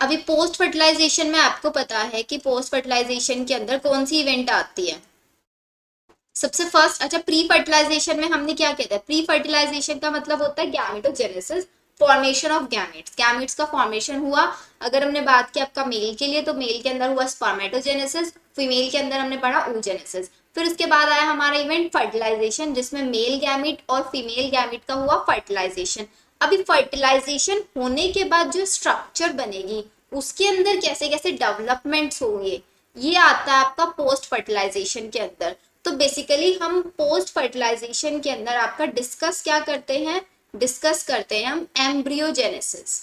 अभी post fertilisation में आपको पता है कि पोस्ट फर्टिलाइजेशन के अंदर कौन सी इवेंट आती है सबसे फर्स्ट। अच्छा, प्री फर्टिलाइजेशन में हमने क्या किया था? प्री फर्टिलाइजेशन का मतलब होता है gametogenesis, formation of gametes. Gametes का फॉर्मेशन हुआ। अगर हमने बात की आपका मेल के लिए, तो मेल के अंदर हुआ स्पर्मेटोजेनेसिस, फीमेल के अंदर हमने पढ़ा oogenesis। फिर उसके बाद आया हमारा इवेंट फर्टिलाइजेशन, जिसमें मेल गैमेट और फीमेल गैमेट का हुआ फर्टिलाइजेशन। अभी फर्टिलाइजेशन होने के बाद जो स्ट्रक्चर बनेगी, उसके अंदर कैसे कैसे डेवलपमेंट्स होंगे, ये आता है आपका पोस्ट फर्टिलाइजेशन के अंदर। तो बेसिकली हम पोस्ट फर्टिलाइजेशन के अंदर आपका डिस्कस क्या करते हैं? डिस्कस करते हैं हम एम्ब्रियोजेनेसिस।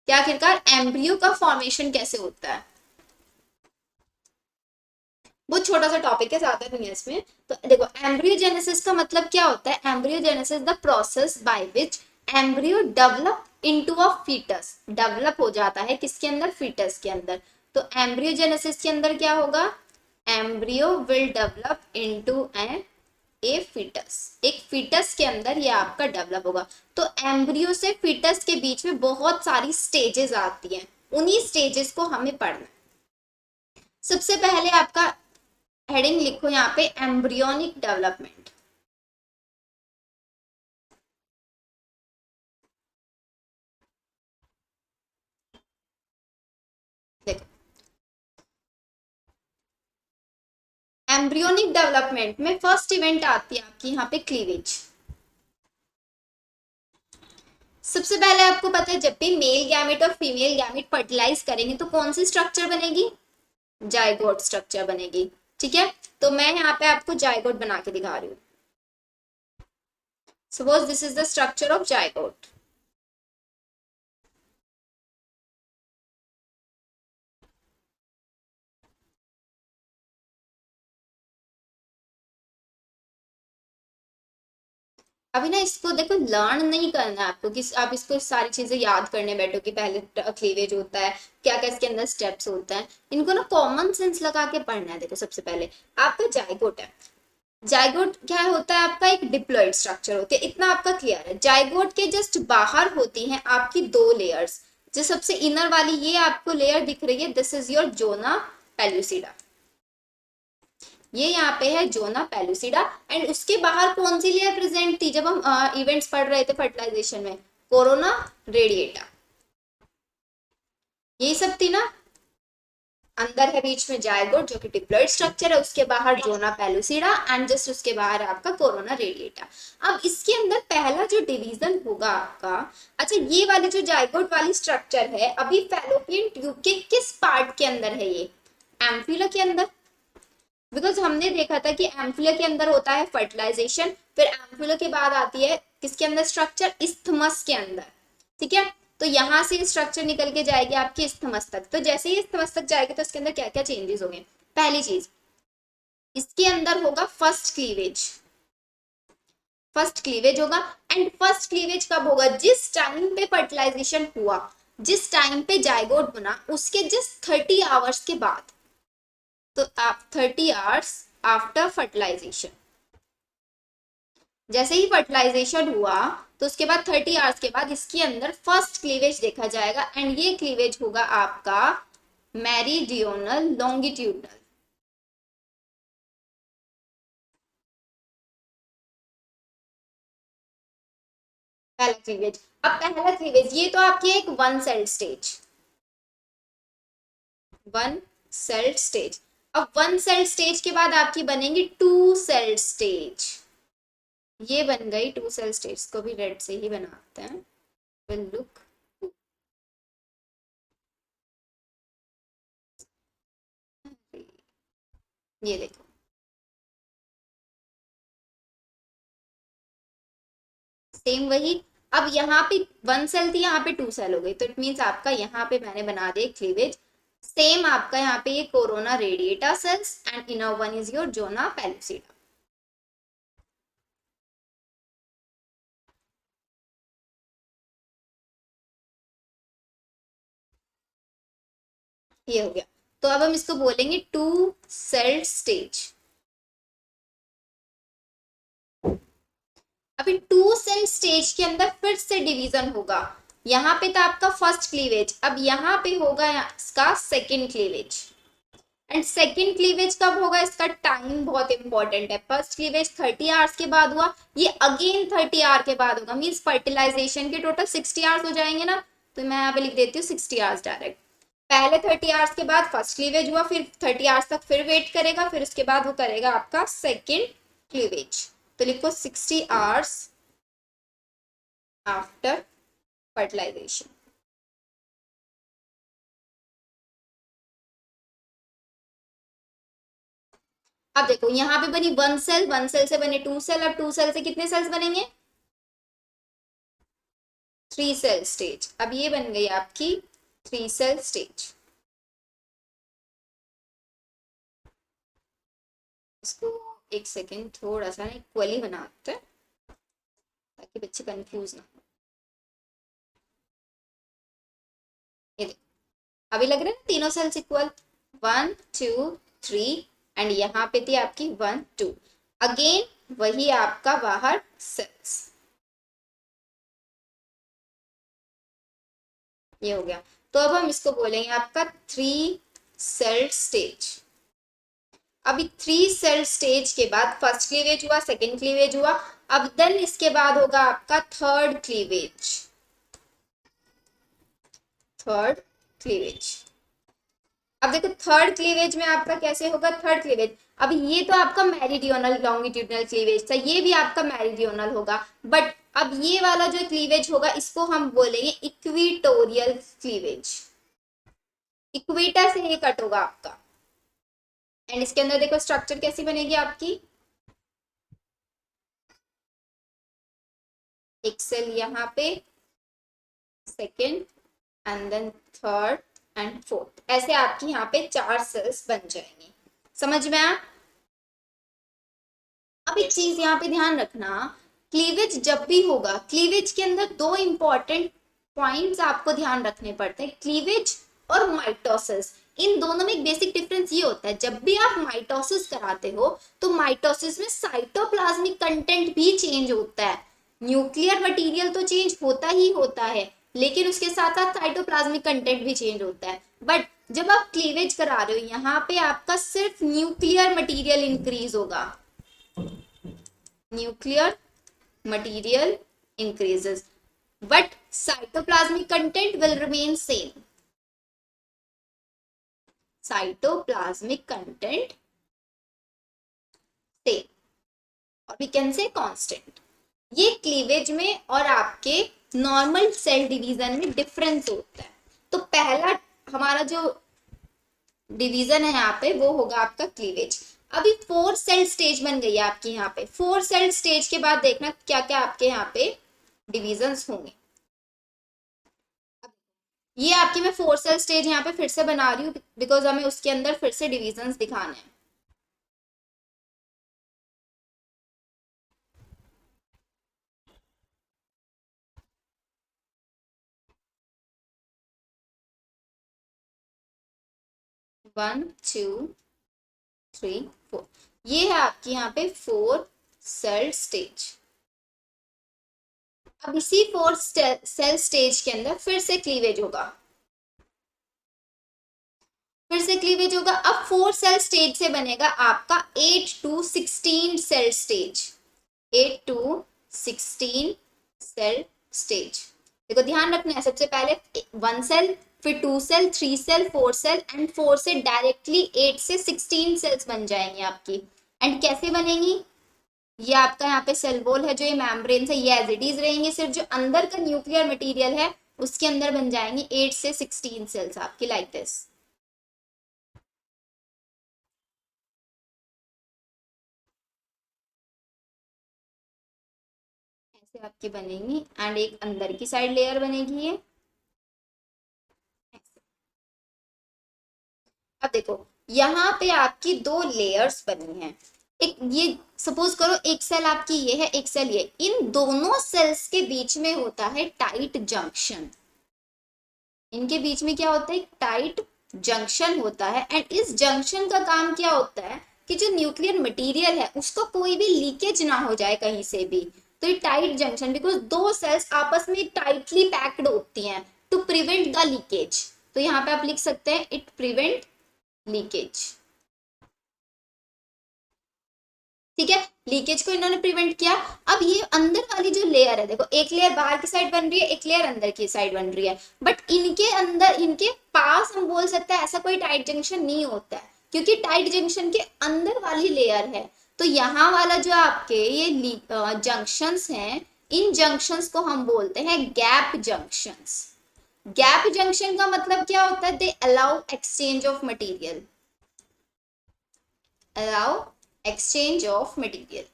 क्या आखिरकार एम्ब्रियो का फॉर्मेशन कैसे होता है। बहुत छोटा सा टॉपिक है, ज्यादा नहीं है इसमें। तो देखो, एम्ब्रियोजेनेसिस का मतलब क्या होता है? Embryogenesis the process by which embryo develop into a foetus. Develop हो जाता है किसके अंदर? फीटस के अंदर। तो एम्ब्रियोजेनेसिस के अंदर क्या होगा? Embryo will develop into a foetus. एक फीटस के अंदर ये आपका डेवलप होगा। तो एम्ब्रियो से फीटस के बीच में बहुत सारी स्टेजेस आती हैं, उन्हीं स्टेजेस को हमें पढ़ना है। सबसे पहले आपका हेडिंग लिखो यहाँ पे, एम्ब्रियोनिक डेवलपमेंट। देखो, एम्ब्रियोनिक डेवलपमेंट में फर्स्ट इवेंट आती है आपकी यहाँ पे क्लीवेज। सबसे पहले आपको पता है, जब भी मेल गैमेट और फीमेल गैमेट फर्टिलाइज करेंगे तो कौन सी स्ट्रक्चर बनेगी? जाइगोट स्ट्रक्चर बनेगी। ठीक है, तो मैं यहाँ पे आपको जाइगोट बना के दिखा रही हूँ। Suppose this is the structure of zygote. अभी ना इसको देखो, लर्न नहीं करना है आपको कि आप इसको सारी चीजें याद करने बैठो कि पहले क्लीवेज होता है, क्या क्या इसके अंदर स्टेप्स होता है। इनको ना कॉमन सेंस लगा के पढ़ना है। देखो, सबसे पहले आपका जाइगोट है। जाइगोट क्या होता है? आपका एक डिप्लॉइड स्ट्रक्चर होती है, इतना आपका क्लियर है। जाइगोट के जस्ट बाहर होती हैं आपकी दो लेयर्स। जो सबसे इनर वाली ये आपको लेयर दिख रही है, this is your zona pellucida. ये यहाँ पे है जोना पेलुसिडा। एंड उसके बाहर कौन सी लेयर प्रेजेंट थी जब हम इवेंट्स पढ़ रहे थे फर्टिलाइजेशन में? Corona radiata. यही सब थी ना। अंदर है बीच में जायगोट जो कि डिप्लॉइड स्ट्रक्चर है, उसके बाहर जोना पेलुसिडा, एंड जस्ट उसके बाहर आपका कोरोना रेडिएटा। अब इसके अंदर पहला जो डिवीजन होगा आपका, अच्छा ये वाली जो जायगोट वाली स्ट्रक्चर है, अभी फैलोपियन ट्यूब के किस पार्ट के अंदर है ये? एम्फिला के अंदर। बिकॉज हमने देखा था कि एम्फिला के अंदर होता है फर्टिलाइजेशन, फिर एम्फिला के बाद आती है किसके अंदर स्ट्रक्चर? इस्थमस के अंदर। ठीक है, तो यहाँ से स्ट्रक्चर निकल के जाएगी आपकी इस्थमस तक। तो जैसे ही इस्थमस तक जाएगी तो इसके अंदर क्या क्या चेंजेस होंगे? पहली चीज, इसके अंदर होगा फर्स्ट क्लीवेज। फर्स्ट क्लीवेज होगा। एंड फर्स्ट क्लीवेज कब होगा? जिस टाइम पे फर्टिलाइजेशन हुआ, जिस टाइम पे जाइगोट बना, उसके जस्ट 30 आवर्स के बाद। तो आप 30 आवर्स आफ्टर फर्टिलाइजेशन, जैसे ही फर्टिलाइजेशन हुआ तो उसके बाद 30 आवर्स के बाद इसके अंदर फर्स्ट क्लीवेज देखा जाएगा। एंड ये क्लीवेज होगा आपका मेरीडियोनल लॉन्गिट्यूडनल। पहला क्लीवेज। अब पहला क्लीवेज ये तो आपकी एक one cell stage, one cell stage. अब वन सेल स्टेज के बाद आपकी बनेंगी टू सेल स्टेज। ये बन गई टू सेल स्टेज, को भी रेड से ही बनाते हैं। विल लुक, ये देखो, सेम वही। अब यहाँ पे वन सेल थी, यहाँ पे टू सेल हो गई, तो इट मीन्स आपका यहाँ पे मैंने बना दिया क्लीवेज। सेम आपका यहाँ पे ये corona radiata cells, and inner one is your zona pellucida. ये हो गया। तो अब हम इसको बोलेंगे टू सेल स्टेज। अभी टू सेल स्टेज के अंदर फिर से डिवीजन होगा। यहाँ पे था आपका फर्स्ट क्लीवेज, अब यहाँ पे होगा इसका second cleavage. And second cleavage कब होगा, इसका टाइम बहुत इंपॉर्टेंट है। फर्स्ट क्लीवेज 30 आवर्स के बाद हुआ, ये अगेन 30 आवर के बाद होगा, मीन्स फर्टिलाइजेशन के टोटल 60 आवर्स हो जाएंगे ना, तो मैं यहाँ पे लिख देती हूँ 60 आवर्स डायरेक्ट। पहले 30 आवर्स के बाद फर्स्ट क्लीवेज हुआ, फिर 30 आवर्स तक फिर वेट करेगा, फिर उसके बाद वो करेगा आपका सेकेंड क्लीवेज। तो लिखो 60 आवर्स आफ्टर फर्टिलाइजेशन। अब देखो यहाँ पे बनी वन सेल, वन सेल से बने टू सेल, अब टू सेल से कितने सेल्स बनेंगे, थ्री सेल स्टेज। अब ये बन गई आपकी थ्री सेल स्टेज। इसको एक सेकेंड थोड़ा सा इक्वली बनाते हैं ताकि बच्चे कंफ्यूज ना हो। ये देखो अभी लग रहा है ना तीनों सेल्स इक्वल, 1 2 3, एंड यहाँ पे थी आपकी 1 2, अगेन वही आपका बाहर सेल्स। ये हो गया, तो अब हम इसको बोलेंगे आपका थ्री सेल स्टेज। अभी थ्री सेल स्टेज के बाद फर्स्ट क्लीवेज हुआ, सेकेंड क्लीवेज हुआ, अब देन इसके बाद होगा आपका थर्ड क्लीवेज। थर्ड क्लीवेज, अब देखो थर्ड क्लीवेज में आपका कैसे होगा थर्ड क्लीवेज। अब ये तो आपका मेरिडियोनल लॉन्गिट्यूडनल क्लीवेज था, ये भी आपका मेरिडियोनल होगा, बट अब ये वाला जो क्लीवेज होगा इसको हम बोलेंगे इक्विटोरियल क्लीवेज। इक्वेटर से ये कट होगा आपका। एंड इसके अंदर देखो स्ट्रक्चर कैसी बनेगी आपकी, एक सेल यहाँ पे, second and then third and fourth, ऐसे आपकी यहाँ पे 4 सेल्स बन जाएंगी। समझ में आया। अब एक चीज यहाँ पे ध्यान रखना, क्लीवेज जब भी होगा, क्लीवेज के अंदर दो इंपॉर्टेंट पॉइंट्स आपको ध्यान रखने पड़ते हैं, क्लीवेज और माइटोसिस। इन दोनों में एक बेसिक डिफरेंस ये होता है, जब भी आप माइटोसिस कराते हो तो माइटोसिस में साइटोप्लाज्मिक कंटेंट भी चेंज होता है। न्यूक्लियर मटेरियल तो चेंज होता ही होता है, लेकिन उसके साथ साथ साइटोप्लाज्मिक कंटेंट भी चेंज होता है। बट जब आप क्लीवेज करा रहे हो यहाँ पे आपका सिर्फ न्यूक्लियर मटीरियल इंक्रीज होगा, nuclear material increases but cytoplasmic content will remain same. Cytoplasmic content same or we can say constant. ये क्लीवेज में और आपके नॉर्मल सेल डिवीजन में डिफरेंस होता है। तो पहला हमारा जो डिवीजन है यहाँ पे वो होगा आपका क्लीवेज। अभी 4 सेल स्टेज बन गई है आपकी यहाँ पे। 4 सेल स्टेज के बाद देखना क्या क्या आपके यहाँ पे डिविजन्स होंगे। ये आपकी मैं 4 सेल स्टेज यहाँ पे फिर से बना रही हूँ बिकॉज हमें उसके अंदर फिर से डिविजन्स दिखाने हैं। वन टू थ्री फोर, ये है आपकी यहाँ पे 4 सेल स्टेज। अब इसी 4 सेल स्टेज के अंदर फिर से क्लीवेज होगा, फिर से क्लीवेज होगा। अब 4 सेल स्टेज से बनेगा आपका 8 to 16 cell stage. 8 to 16 cell stage. देखो ध्यान रखना है, सबसे पहले 1 सेल, फिर 2 सेल, 3 सेल, 4 सेल एंड 4 से डायरेक्टली 8 से 16 सेल्स बन जाएंगी आपकी। एंड कैसे बनेंगी, ये आपका यहाँ पे सेल वॉल है, जो ये मेम्ब्रेन है, ये एज इट इज रहेंगे, सिर्फ जो अंदर का न्यूक्लियर मटेरियल है उसके अंदर बन जाएंगे 8 से 16 सेल्स आपकी, लाइक दिस। ऐसे आपकी बनेंगी एंड एक अंदर की साइड लेयर बनेगी ये। अब देखो यहाँ पे आपकी 2 लेयर्स बनी हैं। एक ये सपोज करो एक सेल आपकी ये है, एक सेल ये, इन दोनों सेल्स के बीच में होता है टाइट जंक्शन। इनके बीच में क्या होता है, टाइट जंक्शन होता है। एंड इस जंक्शन का काम क्या होता है कि जो न्यूक्लियर मटेरियल है उसको कोई भी लीकेज ना हो जाए कहीं से भी, तो ये टाइट जंक्शन, बिकॉज दो सेल्स आपस में टाइटली पैक्ड होती हैं टू प्रिवेंट द लीकेज। तो यहाँ पे आप लिख सकते हैं इट प्रिवेंट लीकेज। ठीक है, लीकेज को इन्होंने प्रिवेंट किया। अब ये अंदर वाली जो लेयर है, देखो एक लेयर बाहर की साइड बन रही है, एक लेयर अंदर की साइड बन रही है, बट इनके अंदर, इनके पास हम बोल सकते हैं ऐसा कोई टाइट जंक्शन नहीं होता है, क्योंकि टाइट जंक्शन के अंदर वाली लेयर है। तो यहाँ वाला जो आपके ये जंक्शंस हैं, इन जंक्शंस को हम बोलते हैं गैप जंक्शंस। गैप जंक्शन का मतलब क्या होता है? They allow exchange of material, allow exchange of material.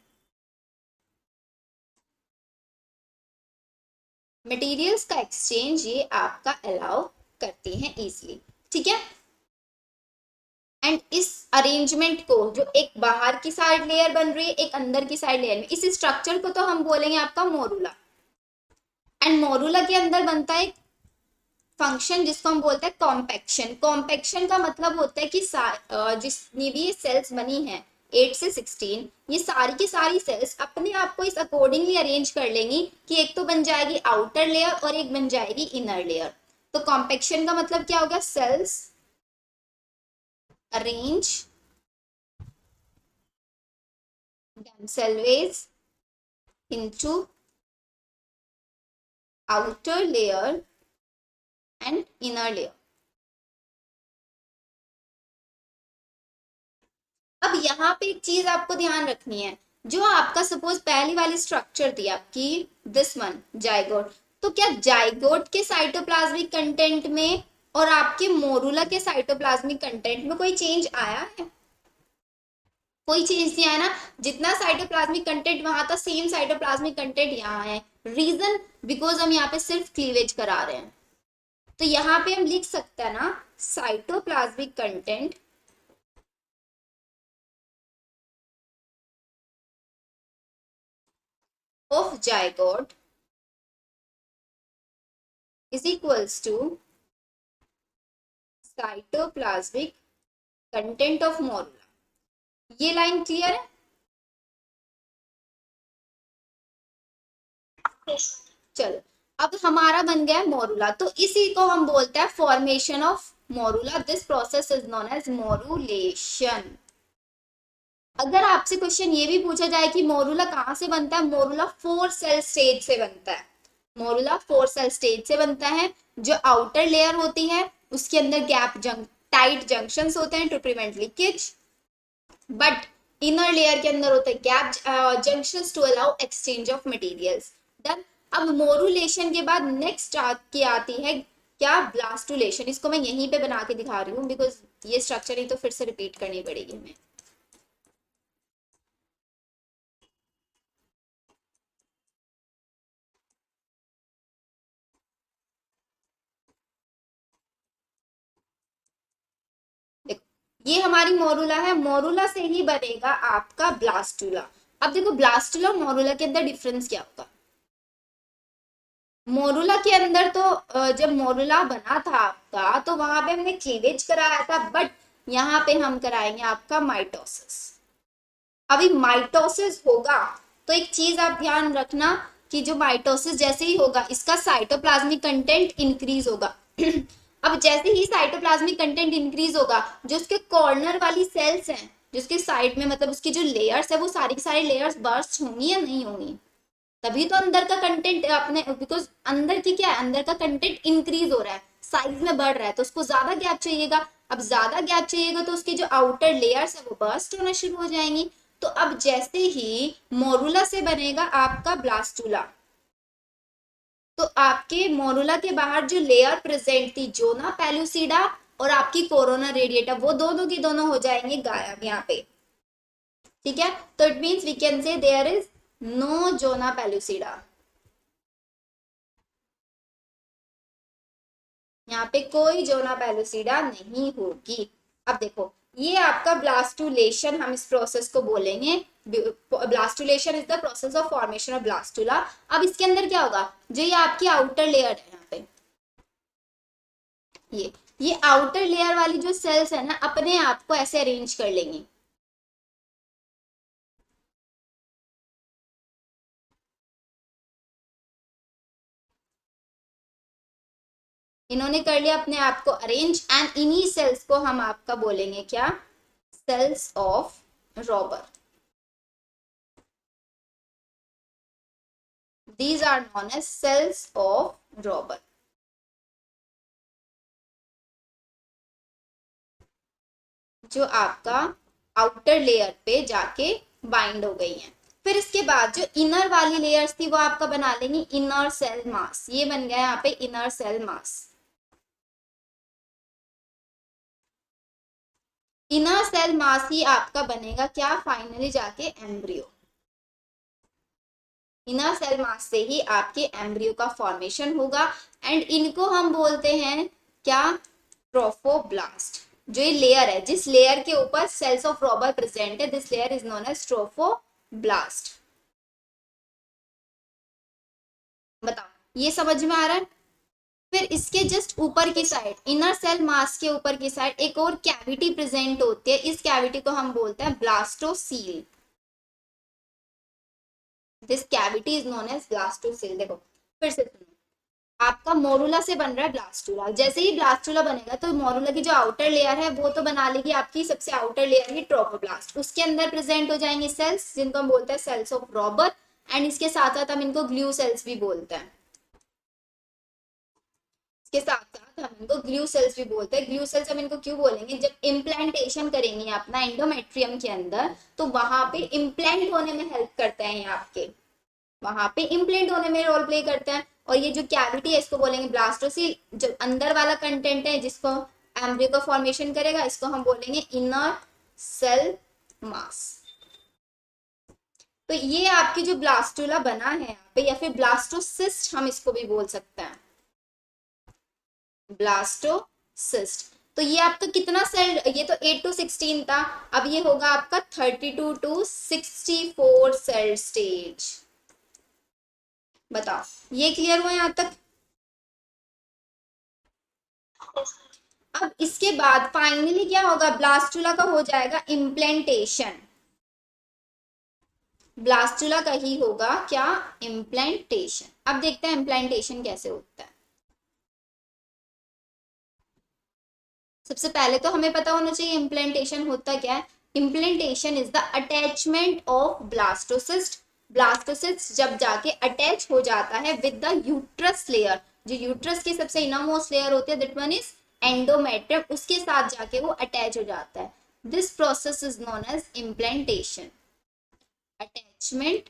Materials का एक्सचेंज ये आपका अलाउ करती हैं इजीली। ठीक है, एंड इस अरेंजमेंट को, जो एक बाहर की साइड लेयर बन रही है, एक अंदर की साइड लेयर में, इस स्ट्रक्चर को तो हम बोलेंगे आपका मोरूला। एंड मोरूला के अंदर बनता है फंक्शन जिसको हम बोलते हैं कॉम्पैक्शन। कॉम्पैक्शन का मतलब होता है कि जितनी भी ये सेल्स बनी हैं 8 से 16, ये सारी की सारी सेल्स अपने आप को इस अकॉर्डिंगली अरेंज कर लेंगी कि एक तो बन जाएगी आउटर लेयर और एक बन जाएगी इनर लेयर। तो कॉम्पैक्शन का मतलब क्या होगा? Cells arrange themselves into outer layer and inner layer। अब यहाँ पे एक चीज आपको ध्यान रखनी है, जो आपका सपोज पहली वाली स्ट्रक्चर थी आपकी, दिस वन जाइगोट, तो क्या जाइगोट के साइटोप्लाज्मिक कंटेंट में और आपके मोरूला के साइटोप्लाज्मिक कंटेंट में कोई चेंज आया है? कोई चेंज नहीं आया ना। जितना साइटोप्लाज्मिक कंटेंट वहां था, सेम साइटोप्लाज्मिक कंटेंट यहाँ है। रीजन, बिकॉज हम यहाँ पे सिर्फ क्लीवेज करा रहे हैं। तो यहाँ पे हम लिख सकते हैं ना, cytoplasmic content of zygote is equals to cytoplasmic content of morula। ये लाइन क्लियर है? चलो, अब हमारा बन गया मोरूला, तो इसी को हम बोलते हैं formation of morula. This process is known as morulation. अगर आपसे क्वेश्चन ये भी पूछा जाए कि मोरूला कहाँ से बनता है, मोरूला 4 सेल स्टेज से बनता है। मोरूला 4 सेल स्टेज से बनता है। जो आउटर लेयर होती है उसके अंदर टाइट जंक्शंस होते हैं to prevent leakage, but inner layer के अंदर होते हैं gap junctions to allow exchange of materials. Done. अब मोरूलेशन के बाद नेक्स्ट की आती है क्या? ब्लास्टुलेशन। इसको मैं यहीं पे बना के दिखा रही हूँ, बिकॉज ये स्ट्रक्चर ही तो फिर से रिपीट करनी पड़ेगी हमें। ये हमारी मोरूला है, मोरूला से ही बनेगा आपका ब्लास्टुला। अब देखो ब्लास्टुला और मोरूला के अंदर डिफरेंस क्या होगा। मोरूला के अंदर तो जब मोरूला बना था आपका, तो वहां पे हमने क्लीवेज कराया था, बट यहाँ पे हम कराएंगे आपका माइटोसिस। अभी माइटोसिस होगा तो एक चीज आप ध्यान रखना कि जो माइटोसिस जैसे ही होगा, इसका साइटोप्लाज्मिक कंटेंट इंक्रीज होगा। अब जैसे ही साइटोप्लाज्मिक कंटेंट इंक्रीज होगा, जो उसके कॉर्नर वाली सेल्स हैं, जिसके साइड में, मतलब उसकी जो लेयर्स है, वो सारी की सारी लेयर्स बर्स्ट होंगी या नहीं होंगी? तभी तो अंदर का कंटेंट अपने, बिकॉज अंदर की क्या है, अंदर का कंटेंट इंक्रीज हो रहा है, साइज में बढ़ रहा है, तो उसको ज्यादा गैप चाहिएगा। अब ज्यादा गैप चाहिएगा तो उसकी जो आउटर लेयर्स है वो बर्स्ट होना शुरू हो जाएंगी। तो अब जैसे ही मोरूला से बनेगा आपका ब्लास्टुला, तो आपके मोरूला के बाहर जो लेयर प्रेजेंट थी, जोना पेलुसिडा और आपकी कोरोना रेडिएटा, वो दोनों की दोनों हो जाएंगे गायब यहाँ पे। ठीक है, तो it means we can say there is no zona pellucida. यहाँ पे कोई जोना पेलुसिडा नहीं होगी। अब देखो, ये आपका ब्लास्टुलेशन, हम इस प्रोसेस को बोलेंगे blastulation is the process of formation of blastula. अब इसके अंदर क्या होगा, जो ये आपकी आउटर लेयर है, यहाँ पे ये आउटर लेयर वाली जो सेल्स है ना, अपने आप को ऐसे अरेंज कर लेंगी। इन्होंने कर लिया अपने आप को अरेंज, एंड इन्हीं सेल्स को हम आपका बोलेंगे क्या, cells of Rauber. These are known as cells of Robber. जो आपका आउटर लेयर पे जाके बाइंड हो गई हैं. फिर इसके बाद जो इनर वाली लेयर्स थी वो आपका बना लेंगे इनर सेल मास. ये बन गया यहाँ पे inner cell mass. Inner cell mass ही आपका बनेगा क्या, फाइनली जाके एम्ब्रियो. इनर सेल मास से ही आपके एम्ब्रियो का फॉर्मेशन होगा, एंड इनको हम बोलते हैं क्या, ट्रोफोब्लास्ट. जो ये लेयर है, जिस लेयर के ऊपर सेल्स ऑफ रॉबर प्रेजेंट है, this layer is known as trophoblast. बताओ ये समझ में आ रहा है. फिर इसके जस्ट ऊपर की साइड, इनर सेल मास के ऊपर की साइड एक और कैविटी प्रेजेंट होती है. इस कैविटी को हम बोलते हैं blastocoel. This cavity is known as blastocoel. देखो फिर से सुनो, आपका मोरुला से बन रहा है ब्लास्टुला. जैसे ही ब्लास्टुला बनेगा तो मोरुला की जो आउटर लेयर है वो तो बना लेगी आपकी सबसे आउटर लेयर ही ट्रोफोब्लास्ट. उसके अंदर प्रेजेंट हो जाएंगे सेल्स जिनको हम बोलते हैं सेल्स ऑफ रॉबर, एंड इसके साथ साथ हम इनको ग्लू सेल्स भी बोलते हैं. इसके साथ साथ हम इनको ग्लू सेल्स भी बोलते हैं. ग्लू सेल्स हम इनको क्यों बोलेंगे, जब इम्प्लांटेशन करेंगे अपना एंडोमेट्रियम के अंदर तो वहां पे इम्प्लांट होने में हेल्प करते हैं, आपके वहां पे इम्प्लांट होने में रोल प्ले करते हैं. और ये जो कैविटी है इसको बोलेंगे ब्लास्टोसील. जो अंदर वाला कंटेंट है जिसको एम्ब्रियो का फॉर्मेशन करेगा इसको हम बोलेंगे इनर सेल मास. तो ये आपकी जो ब्लास्टुला बना है यहाँ पे, या फिर ब्लास्टोसिस्ट हम इसको भी बोल सकते हैं, ब्लास्टोसिस्ट. तो ये आपका कितना सेल, ये तो 8 to 16 था, अब ये होगा आपका 32 to 64 सेल स्टेज. बताओ ये क्लियर हुआ यहां तक. अब इसके बाद फाइनली क्या होगा, ब्लास्टुला का हो जाएगा इम्प्लांटेशन. ब्लास्टुला का ही होगा क्या, इम्प्लांटेशन. अब देखते हैं इम्प्लांटेशन कैसे होता है. सबसे पहले तो हमें पता होना चाहिए इम्प्लांटेशन होता क्या है. Implantation is the attachment of blastocyst. Blastocyst जब जाके अटैच हो जाता है विद द यूट्रस लेयर, जो यूट्रस की सबसे इनरमोस्ट लेयर होती है दैट वन इज एंडोमेट्रियम, उसके साथ जाके वो अटैच हो जाता है. This process is known as implantation. Attachment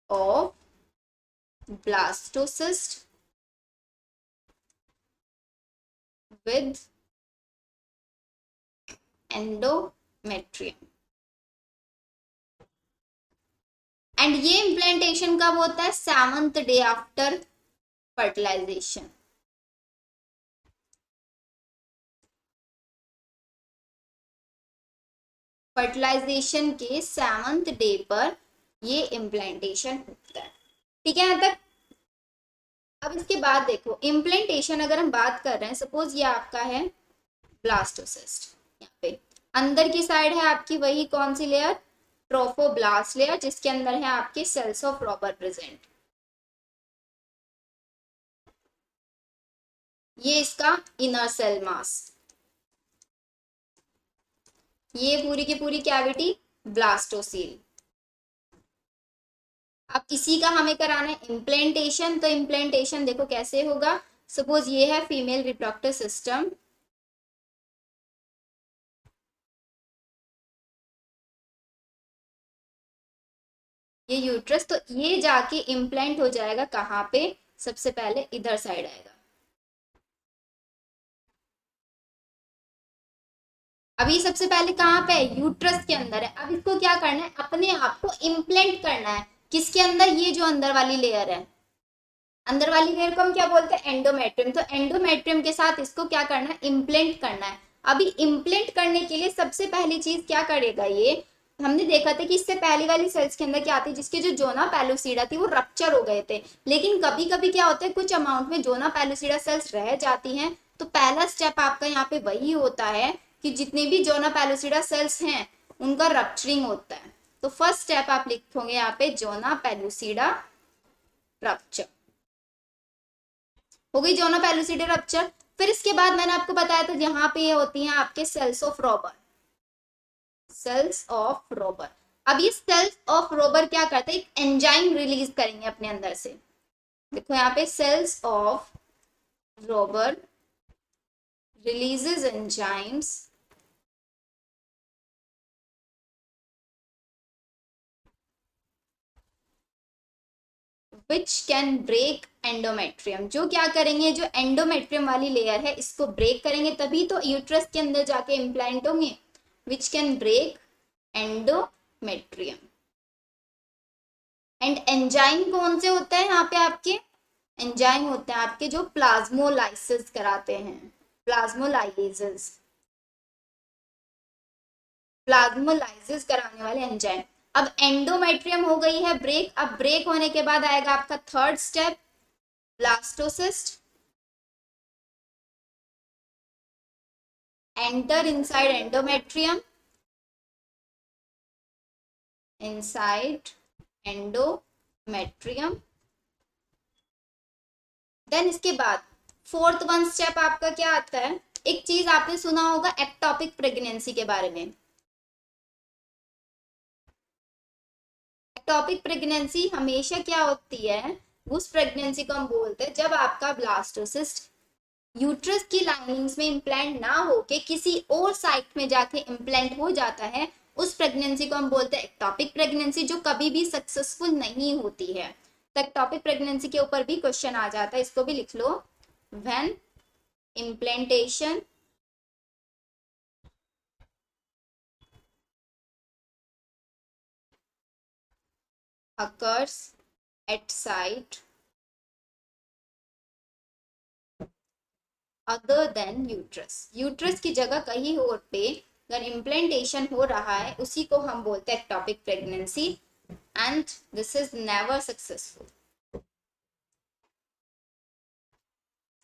of blastocyst with endometrium. And ये इम्प्लांटेशन कब होता है, 7th day after fertilisation. Fertilisation के 7th डे पर ये इम्प्लांटेशन होता है. ठीक है यहाँ तक. अब इसके बाद देखो इम्प्लांटेशन अगर हम बात कर रहे हैं, सपोज ये आपका है ब्लास्टोसिस्ट. यहाँ पे अंदर की साइड है आपकी वही कौन सी लेयर, ट्रोफोब्लास्ट लेयर, जिसके अंदर है आपके सेल्स ऑफ रॉबर प्रेजेंट. ये इसका इनर सेल मास, ये पूरी की पूरी कैविटी ब्लास्टोसील. अब इसी का हमें कराना है इम्प्लांटेशन. तो इम्प्लांटेशन देखो कैसे होगा, सपोज ये है फीमेल रिप्रोडक्टिव सिस्टम, ये यूट्रस, तो ये जाके इम्प्लांट हो जाएगा कहाँ पे, सबसे पहले इधर साइड आएगा. अभी सबसे पहले कहाँ पे है, यूट्रस के अंदर है. अब इसको क्या करना है, अपने आप को इम्प्लांट करना है. किसके अंदर, ये जो अंदर वाली लेयर है, अंदर वाली लेयर को हम क्या बोलते हैं, एंडोमेट्रियम. तो एंडोमेट्रियम के साथ इसको क्या करना है, इम्प्लांट करना है. अभी इम्प्लांट करने के लिए सबसे पहली चीज क्या करेगा, ये हमने देखा था कि इससे पहली वाली सेल्स के अंदर क्या आती है, जिसके जो जोना पेलुसिडा थी वो रप्चर हो गए थे. लेकिन कभी कभी क्या होता है, कुछ अमाउंट में जोना पेलुसिडा सेल्स रह जाती हैं. तो पहला स्टेप आपका यहाँ पे वही होता है कि जितने भी जोना पेलुसिडा सेल्स हैं उनका रप्चरिंग होता है. तो फर्स्ट स्टेप आप लिखोगे यहाँ पे जोना पेलुसिडा रप्चर. हो गई जोना पेलुसिडा रप्चर. फिर इसके बाद मैंने आपको बताया था यहाँ पे ये होती हैं आपके cells of Rauber, cells of Rauber. अब ये सेल्स ऑफ रॉबर क्या करते हैं, एक एंजाइम रिलीज करेंगे अपने अंदर से। देखो यहाँ पे cells of Rauber releases enzymes which can break endometrium, जो क्या करेंगे, जो एंडोमेट्रियम वाली लेयर है इसको ब्रेक करेंगे, तभी तो यूट्रस के अंदर जाके इम्प्लांट होंगे। Which can break endometrium. And enzyme कौन से होते हैं यहाँ पे आपके, एंजाइम होते हैं आपके जो प्लाज्मोलाइसिस कराते हैं, प्लाज्मोलाइजेस, प्लाज्मोलाइसिस कराने वाले एंजाइम। अब एंडोमेट्रियम हो गई है ब्रेक। अब ब्रेक होने के बाद आएगा आपका third step, blastocyst, enter inside endometrium, inside endometrium. Then इसके बाद फोर्थ वन स्टेप आपका क्या आता है, एक चीज आपने सुना होगा एक्टोपिक प्रेगनेंसी के बारे में। एक्टोपिक प्रेगनेंसी हमेशा क्या होती है, उस प्रेगनेंसी को हम बोलते हैं जब आपका ब्लास्टोसिस्ट यूट्रस की लाइनिंग्स में इम्प्लांट ना होके किसी और साइट में जाके इम्प्लांट हो जाता है, उस प्रेगनेंसी को हम बोलते हैं एक्टोपिक प्रेगनेंसी, जो कभी भी सक्सेसफुल नहीं होती है। तो एक्टोपिक प्रेगनेंसी के ऊपर भी क्वेश्चन आ जाता है, इसको भी लिख लो। When implantation occurs at site other than uterus, uterus की जगह कहीं और पे अगर इम्प्लांटेशन हो रहा है उसी को हम बोलते हैं ectopic pregnancy, and this is never successful.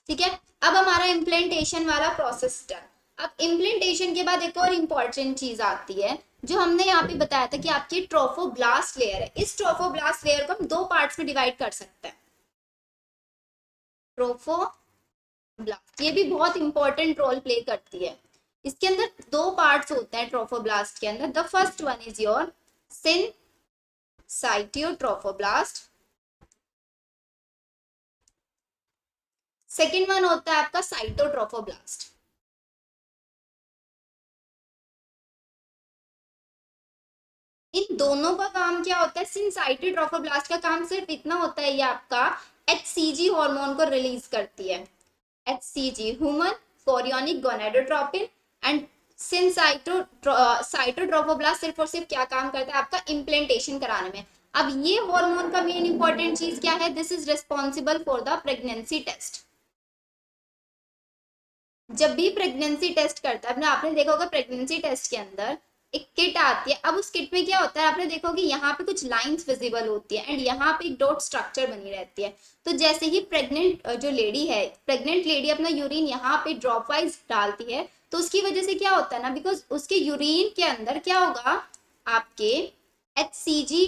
ठीक है, अब हमारा इम्प्लांटेशन वाला प्रोसेस डन। अब इम्प्लांटेशन के बाद एक और इम्पॉर्टेंट चीज आती है, जो हमने यहाँ पे बताया था कि आपकी ट्रोफोब्लास्ट लेयर है। इस ट्रोफोब्लास्ट लेयर को हम दो पार्ट्स में डिवाइड कर सकते हैं। ट्रोफोब्लास्ट ये भी बहुत इंपॉर्टेंट रोल प्ले करती है। इसके अंदर दो पार्ट्स होते हैं ट्रोफोब्लास्ट के अंदर। The first one is your syncytiotrophoblast, second one होता है आपका साइटोट्रोफोब्लास्ट। इन दोनों का काम क्या होता है, सिनसाइटियोट्रोफोब्लास्ट का काम सिर्फ इतना होता है, ये आपका एचसीजी हार्मोन को रिलीज करती है। HCG human chorionic gonadotropin. And cytotrophoblast सिर्फ और सिर्फ क्या काम करता है आपका इम्प्लांटेशन कराने में। अब ये हार्मोन का मेन इंपॉर्टेंट चीज क्या है, this is responsible for the pregnancy test. जब भी प्रेगनेंसी टेस्ट करता है, आपने देखा होगा प्रेगनेंसी टेस्ट के अंदर एक किट आती है। अब उस किट में क्या होता है, आपने देखा होगा यहाँ पे कुछ लाइंस विजिबल होती है एंड यहाँ पे एक डॉट स्ट्रक्चर बनी रहती है। तो जैसे ही प्रेग्नेंट जो लेडी है, प्रेग्नेंट लेडी अपना यूरिन यहाँ पे ड्रॉप वाइज डालती है, तो उसकी वजह से क्या होता है ना, बिकॉज उसके यूरिन के अंदर क्या होगा, आपके एचसीजी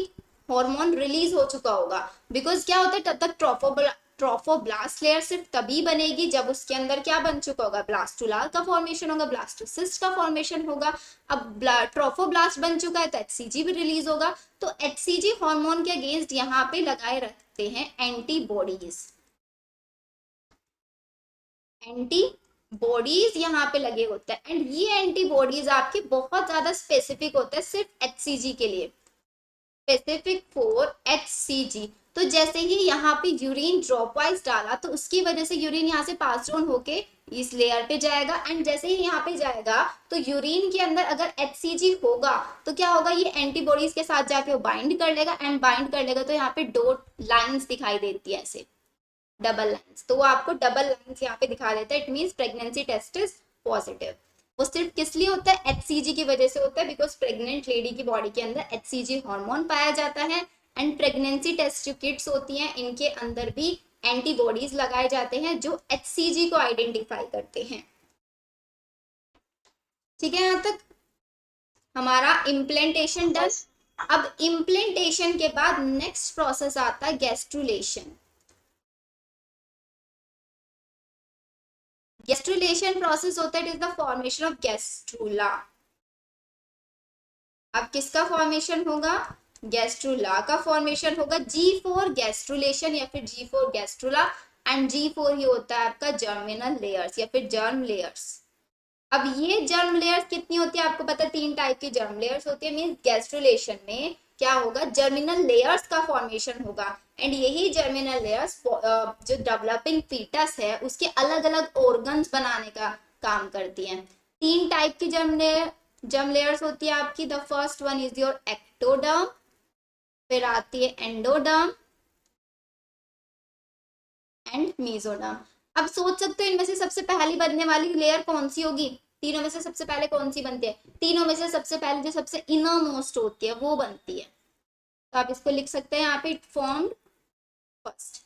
हार्मोन रिलीज हो चुका होगा। बिकॉज क्या होता है, तब तक ट्रोफोब्लास्ट लेयर सिर्फ तभी बनेगी जब उसके अंदर क्या बन चुका होगा, ब्लास्टुला का फॉर्मेशन होगा, ब्लास्टोसिस्ट का फॉर्मेशन होगा। अब ट्रोफोब्लास्ट बन चुका है तो एचसीजी भी रिलीज होगा। तो एचसीजी हार्मोन के अगेंस्ट यहाँ पे लगाए रखते हैं एंटीबॉडीज। एंटीबॉडीज यहाँ पे लगे होते हैं एंड ये एंटीबॉडीज आपके बहुत ज्यादा स्पेसिफिक होते हैं सिर्फ एचसीजी के लिए, स्पेसिफिक फॉर एचसीजी। तो जैसे ही यहाँ पे यूरिन ड्रॉप वाइज डाला तो उसकी वजह से यूरिन यहाँ से पास ऑन होके इस लेयर पे जाएगा एंड जैसे ही यहाँ पे जाएगा तो यूरिन के अंदर अगर एचसीजी होगा तो क्या होगा, ये एंटीबॉडीज के साथ जाके वो बाइंड कर लेगा एंड बाइंड कर लेगा तो यहाँ पे डॉट लाइंस दिखाई देती है, ऐसे डबल लाइंस। तो वो आपको डबल लाइंस यहाँ पे दिखा देता है, it means pregnancy test is positive. वो सिर्फ किस लिए होता है, एचसीजी की वजह से होता है, बिकॉज प्रेग्नेंट लेडी की बॉडी के अंदर एचसीजी हार्मोन पाया जाता है एंड प्रेगनेंसी टेस्ट जो किट्स होती हैं इनके अंदर भी एंटीबॉडीज लगाए जाते हैं जो एचसीजी को आइडेंटिफाई करते हैं। ठीक है, यहाँ तक हमारा इम्प्लांटेशन डन। अब इम्प्लांटेशन के बाद नेक्स्ट प्रोसेस आता है गैस्ट्रुलेशन। गैस्ट्रुलेशन प्रोसेस होता है, it is the formation of gastrula. अब किसका फॉर्मेशन होगा? गैस्ट्रूला का फॉर्मेशन होगा। G4 गैस्ट्रुलेशन या फिर G4 गैस्ट्रूला, एंड G4 ये होता है आपका जर्मिनल लेयर्स या फिर जर्म लेयर्स। अब ये जर्म लेयर्स कितनी होती है आपको पता है? 3 टाइप की जर्म लेयर्स होती है। मींस गैस्ट्रुलेशन में क्या होगा? जर्मिनल लेयर्स का फॉर्मेशन होगा, एंड यही जर्मिनल लेयर्स जो डेवलपिंग फीटस है उसके अलग अलग ऑर्गन्स बनाने का काम करती हैं। 3 टाइप की जर्म लेयर्स होती है आपकी। The first one is your ectoderm, फिर आती है एंडोडर्म एंड मेसोडर्म। अब सोच सकते हो इनमें से सबसे पहली बनने वाली लेयर कौन सी होगी? तीनों में से सबसे पहले कौन सी बनती है? तीनों में से सबसे पहले जो सबसे इनर मोस्ट होती है वो बनती है। तो आप इसको लिख सकते हैं यहाँ पे, इट फॉर्म्ड फर्स्ट।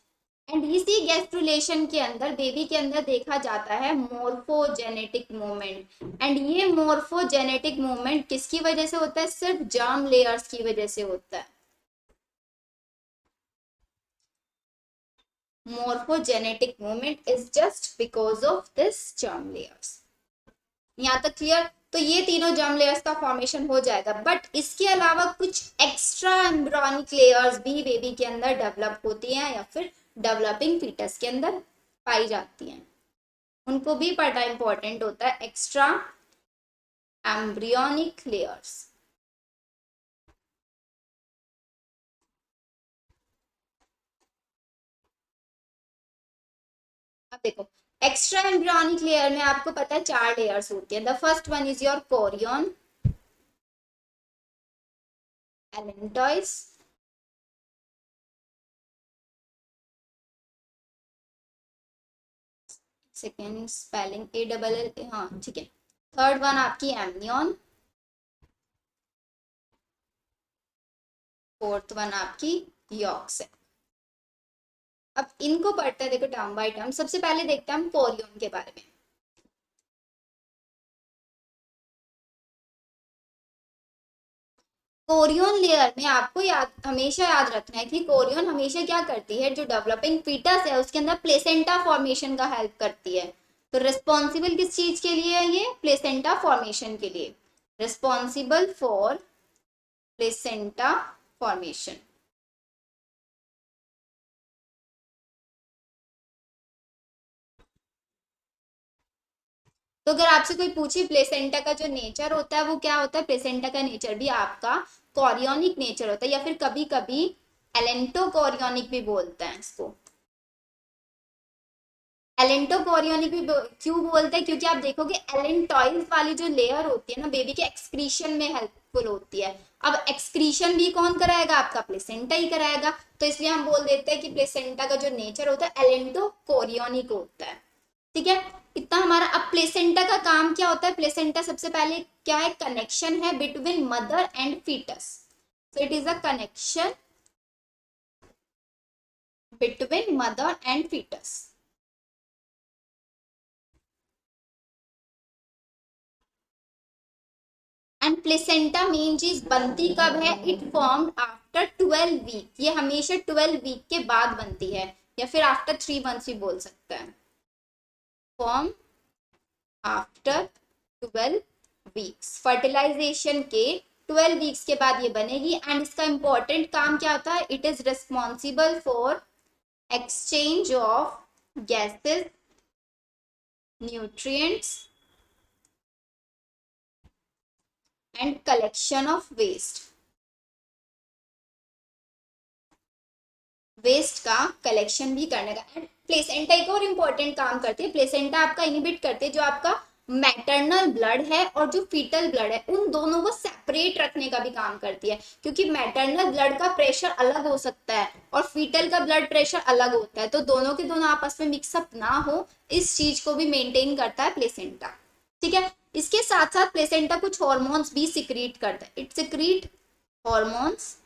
एंड इसी गैस्ट्रुलेशन के अंदर बेबी के अंदर देखा जाता है मोर्फोजेनेटिक मूवमेंट। एंड ये मोर्फोजेनेटिक मूवमेंट किसकी वजह से होता है? सिर्फ जर्म लेयर्स की वजह से होता है। Morphogenetic movement is just because of this germ layers। यहाँ तक क्लियर? तो ये तीनों जर्म लेयर्स का फॉर्मेशन हो जाएगा, बट इसके अलावा कुछ एक्स्ट्रा एम्ब्रियोनिक लेयर्स भी बेबी के अंदर डेवलप होती हैं या फिर डेवलपिंग फीटस के अंदर पाई जाती हैं। उनको भी पढ़ना इंपॉर्टेंट होता है, एक्स्ट्रा एम्ब्रियोनिक लेयर्स। अब देखो, एक्स्ट्रा एम्ब्रियोनिक लेयर में आपको पता है 4 लेयर्स होती है। The first one is your Korean, allantois, second spelling ALL, हाँ ठीक है। थर्ड वन आपकी एमनियन, फोर्थ वन आपकी यॉर्क्स है। अब इनको पढ़ते हैं, देखो टर्म बाय टर्म। सबसे पहले देखते हैं हम कोरियन के बारे में। कोरियन लेयर में आपको हमेशा याद रखना है कि कोरियन हमेशा क्या करती है? जो डेवलपिंग फीटस है उसके अंदर प्लेसेंटा फॉर्मेशन का हेल्प करती है। तो रिस्पॉन्सिबल किस चीज के लिए है? ये प्लेसेंटा फॉर्मेशन के लिए, रिस्पॉन्सिबल फॉर प्लेसेंटा फॉर्मेशन। तो अगर आपसे कोई पूछे प्लेसेंटा का जो नेचर होता है वो क्या होता है? प्लेसेंटा का नेचर भी आपका कॉरियोनिक नेचर होता है, या फिर कभी कभी एलेंटो कॉरियोनिक भी बोलते हैं इसको। एलेंटो कॉरियोनिक भी क्यों बोलते हैं? क्योंकि आप देखोगे एलेंटॉइज वाली जो लेयर होती है ना बेबी के एक्सक्रीशन में हेल्पफुल होती है। अब एक्सक्रीशन भी कौन कराएगा? आपका प्लेसेंटा ही कराएगा। तो इसलिए हम बोल देते हैं कि प्लेसेंटा का जो नेचर होता है एलेंटो कॉरियोनिक होता है। ठीक है, इतना हमारा। अब प्लेसेंटा का काम क्या होता है? प्लेसेंटा सबसे पहले क्या है? कनेक्शन है between mother and foetus. So it is a connection between mother and foetus. And placenta main चीज बनती कब है? It formed after 12 week. ये हमेशा 12 वीक के बाद बनती है, या फिर आफ्टर 3 मंथ्स भी बोल सकते हैं। फॉर्म आफ्टर 12 वीक्स, फर्टिलाइजेशन के 12 वीक्स के बाद ये बनेगी। एंड इसका इंपॉर्टेंट काम क्या होता है? It is responsible for exchange of gases, nutrients and collection of waste. Waste का कलेक्शन भी करने का। एंड प्लेसेंटा एक और इम्पोर्टेंट काम करती है। प्लेसेंटा आपका इनहिबिट करती है जो आपका मैटरनल ब्लड है और जो फीटल ब्लड है उन दोनों को सेपरेट रखने का भी काम करती है। क्योंकि मैटरनल ब्लड का प्रेशर अलग हो सकता है और फीटल का ब्लड प्रेशर अलग होता है, तो दोनों के दोनों आपस में मिक्सअप ना हो इस चीज को भी मेंटेन करता है प्लेसेंटा। ठीक है, इसके साथ साथ प्लेसेंटा कुछ हॉर्मोन्स भी सिक्रीट करता है। इट सिक्रीट हॉर्मोन्स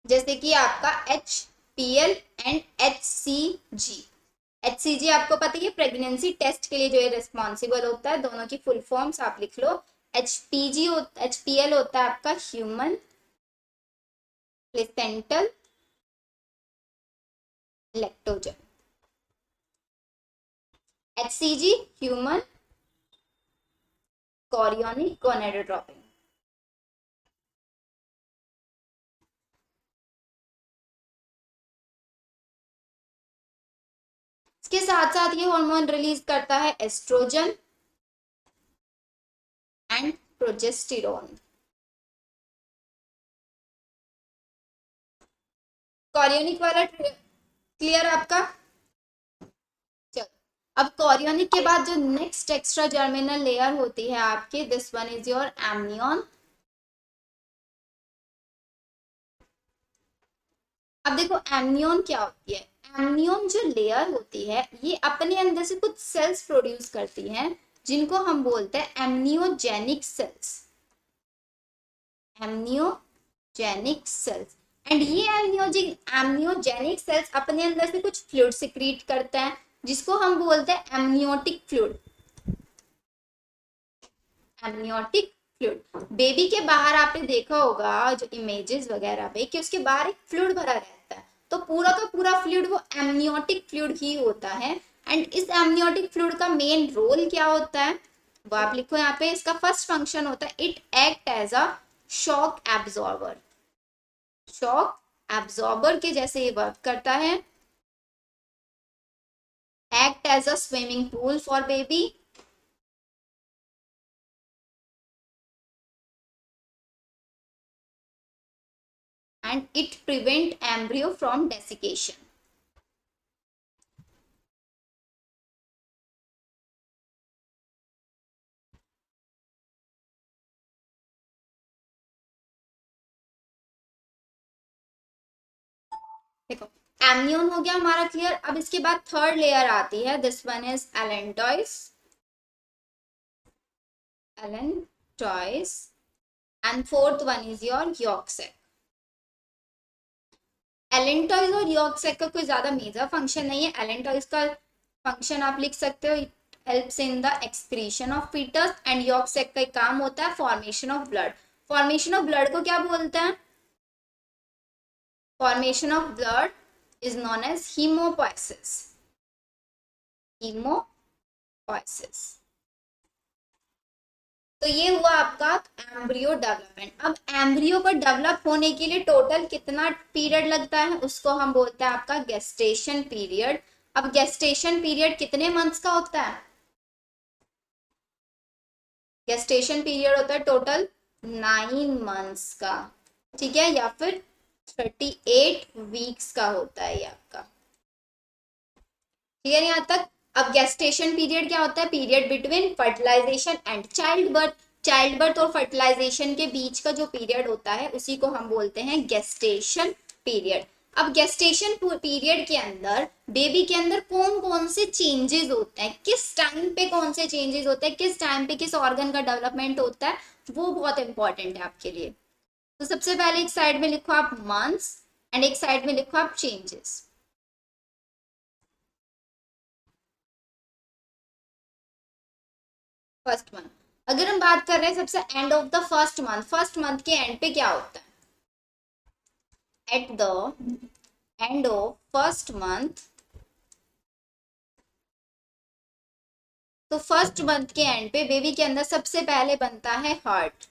जैसे कि आपका HPL एंड HCG। HCG आपको पता है प्रेगनेंसी टेस्ट के लिए जो है रिस्पॉन्सिबल होता है। दोनों की फुल फॉर्म्स आप लिख लो। HPL होता है आपका human placental lactogen. HCG human chorionic gonadotropin. इसके साथ साथ ये हार्मोन रिलीज करता है एस्ट्रोजन एंड प्रोजेस्टेरोन। कॉरियोनिक वाला क्लियर आपका। चलो, अब कॉरियोनिक के बाद जो नेक्स्ट एक्स्ट्रा जर्मिनल लेयर होती है आपकी, this one is your amnion. अब देखो एमनियन क्या होती है। एमनियन जो लेयर होती है ये अपने अंदर से कुछ सेल्स प्रोड्यूस करती हैं जिनको हम बोलते हैं amniogenic sales. Amniogenic sales. And ये एमनियोजेनिक सेल्स अपने अंदर से कुछ फ्लूइड सिक्रीट करते हैं जिसको हम बोलते हैं amniotic fluid. Amniotic fluid. Baby के बाहर आपने देखा होगा जो इमेजेस वगैरह पे कि उसके बाहर एक फ्लूइड भरा रहता है, तो पूरा का पूरा फ्लूइड वो एमनियोटिक फ्लूइड ही होता है। एंड इस एमनियोटिक फ्लूइड का मेन रोल क्या होता है वो आप लिखो यहाँ पे। इसका फर्स्ट फंक्शन होता है it act as a shock absorber. Shock absorber के जैसे ये वर्क करता है। Act as a swimming pool for baby. And it prevent embryo from desiccation. देखो एमनियन हो गया हमारा क्लियर। अब इसके बाद थर्ड लेयर आती है, this one is allantois. Allantois. And fourth one is your yolk sac. Allantois और यॉर्क सैक का कोई ज्यादा मेजर फंक्शन नहीं है। एलेंटॉइस का फंक्शन आप लिख सकते हो, it helps in the excretion of foetus. And yolk sac का काम होता है formation of blood. Formation of blood को क्या बोलते हैं? Formation of blood is known as hemopoiesis. Hemopoiesis. तो ये हुआ आपका एम्ब्रियो डेवलपमेंट। अब एम्ब्रियो को डेवलप होने के लिए टोटल कितना पीरियड लगता है उसको हम बोलते हैं आपका गेस्टेशन पीरियड। अब गेस्टेशन पीरियड कितने मंथ्स का होता है? गेस्टेशन पीरियड होता है टोटल 9 मंथ्स का, ठीक है, या फिर 38 वीक्स का होता है ये आपका। ठीक है यहाँ तक। अब गेस्टेशन पीरियड क्या होता है? Period between fertilisation and child birth. Child birth और फर्टिलाइजेशन के बीच का जो पीरियड होता है उसी को हम बोलते हैं गेस्टेशन पीरियड। अब गेस्टेशन पीरियड के अंदर बेबी के अंदर कौन कौन से चेंजेस होते हैं, किस टाइम पे कौन से चेंजेस होते हैं, किस टाइम पे किस ऑर्गन का डेवलपमेंट होता है, वो बहुत इंपॉर्टेंट है आपके लिए। तो सबसे पहले एक साइड में लिखो आप मंथ्स एंड एक साइड में लिखो आप चेंजेस। फर्स्ट मंथ, अगर हम बात कर रहे हैं सबसे end of the first month के एंड पे क्या होता है? Eight the end of first month, तो फर्स्ट मंथ के एंड पे बेबी के अंदर सबसे पहले बनता है heart.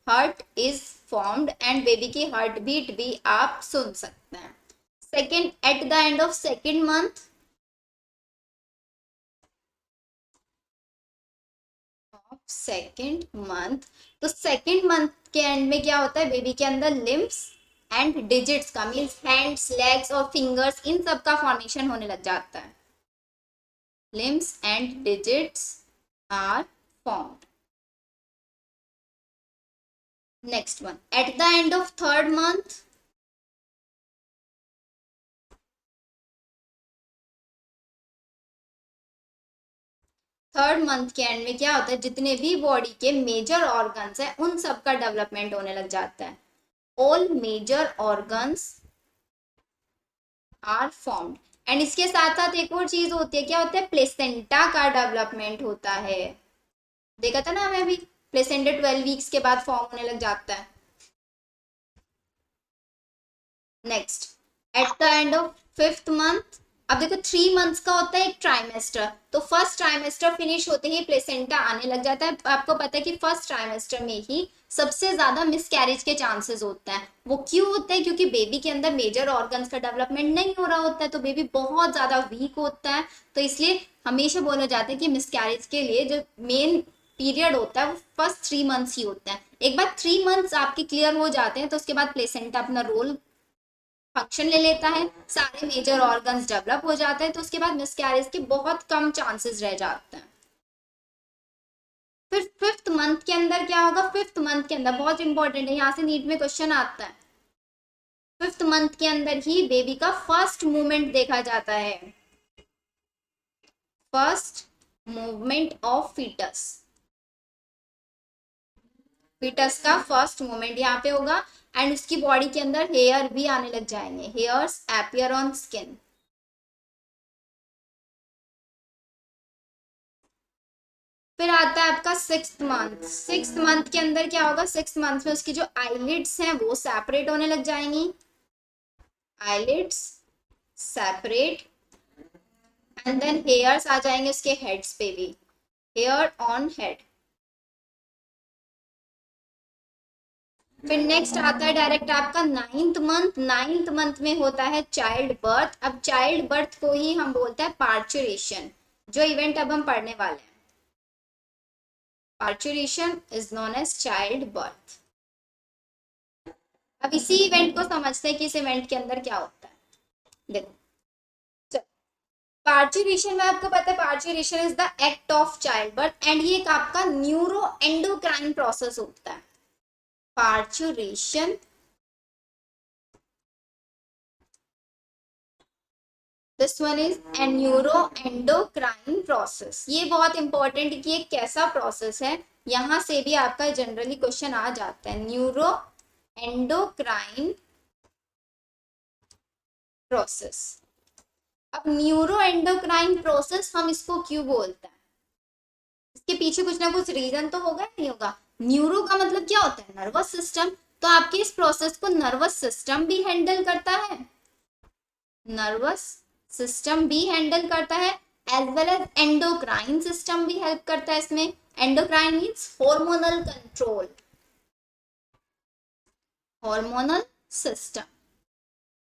Heart is formed and baby की हार्ट बीट भी आप सुन सकते हैं। Second, eight the end of second month, second month, तो सेकेंड मंथ के एंड में क्या होता है? बेबी के अंदर लिम्स एंड डिजिट्स का मीन्स हैंड्स, लेग्स और फिंगर्स, इन सब का फॉर्मेशन होने लग जाता है। Limbs and digits are formed. Next one, at the end of third month, third month के एंड में क्या होता है? जितने भी बॉडी के मेजर ऑर्गन्स हैं उन सब का डेवलपमेंट होने लग जाता है। All major organs are formed. And इसके साथ साथ एक और चीज होती है, क्या होता है? प्लेसेंटा का डेवलपमेंट होता है। देखा था ना हमें अभी, प्लेसेंटा 12 वीक्स के बाद फॉर्म होने लग जाता है। Next, eight the end of fifth month, अब देखो 3 मंथ्स का होता है एक ट्राइमेस्टर, तो फर्स्ट ट्राइमेस्टर फिनिश होते ही प्लेसेंटा आने लग जाता है। आपको पता है कि फर्स्ट ट्राइमेस्टर में ही सबसे ज्यादा मिसकैरेज के चांसेस होते हैं। वो क्यों होता है? क्योंकि बेबी के अंदर मेजर ऑर्गन्स का डेवलपमेंट नहीं हो रहा होता है, तो बेबी बहुत ज्यादा वीक होता है। तो इसलिए हमेशा बोला जाता है कि मिसकैरेज के लिए जो मेन पीरियड होता है वो फर्स्ट 3 मंथ्स ही होता है। एक बार 3 मंथ्स आपके क्लियर हो जाते हैं तो उसके बाद प्लेसेंटा अपना रोल फंक्शन ले लेता है, सारे मेजर ऑर्गन्स डेवलप हो जाते हैं, तो उसके बाद मिसकैरेज के बहुत कम चांसेस रह जाते हैं। फिर फिफ्थ मंथ के अंदर क्या होगा? फिफ्थ मंथ के अंदर बहुत इंपॉर्टेंट है, यहाँ से नीट में क्वेश्चन आता है। फिफ्थ मंथ के अंदर ही बेबी का फर्स्ट मूवमेंट देखा जाता है, first movement of foetus. Foetus का फर्स्ट मूवमेंट यहाँ पे होगा, एंड उसकी बॉडी के अंदर हेयर भी आने लग जाएंगे, हेयर्स अपीयर ऑन स्किन। फिर आता है आपका सिक्स्थ मंथ। सिक्स्थ मंथ के अंदर क्या होगा? सिक्स्थ मंथ में उसकी जो आईलिड्स हैं वो सेपरेट होने लग जाएंगी, eyelids separate, and then hairs आ जाएंगे उसके हेड्स पे भी, हेयर ऑन हेड। फिर नेक्स्ट आता है डायरेक्ट आपका नाइन्थ मंथ। नाइन्थ मंथ में होता है चाइल्ड बर्थ। अब चाइल्ड बर्थ को ही हम बोलते हैं पार्चुरेशन, जो इवेंट अब हम पढ़ने वाले हैं। Parturition is known as child birth. अब इसी इवेंट को समझते हैं कि इस इवेंट के अंदर क्या होता है। देखो, पार्चुरेशन में आपको पता है parturition is the act of child birth, and ये एक आपका न्यूरो एंडोक्राइन प्रोसेस होता है। Parturition, this one is a neuro endocrine process. ये बहुत इंपॉर्टेंट कि ये कैसा प्रोसेस है, यहां से भी आपका जनरली क्वेश्चन आ जाता है। Neuro endocrine process. अब न्यूरो एंडोक्राइन प्रोसेस हम इसको क्यों बोलते हैं? इसके पीछे कुछ ना कुछ रीजन तो होगा, नहीं होगा? न्यूरो का मतलब क्या होता है? Nervous system. तो आपके इस प्रोसेस को नर्वस सिस्टम भी हैंडल करता है, नर्वस सिस्टम भी हैंडल करता है, as well as endocrine system भी हेल्प करता है इसमें। Endocrine means hormonal control, hormonal system.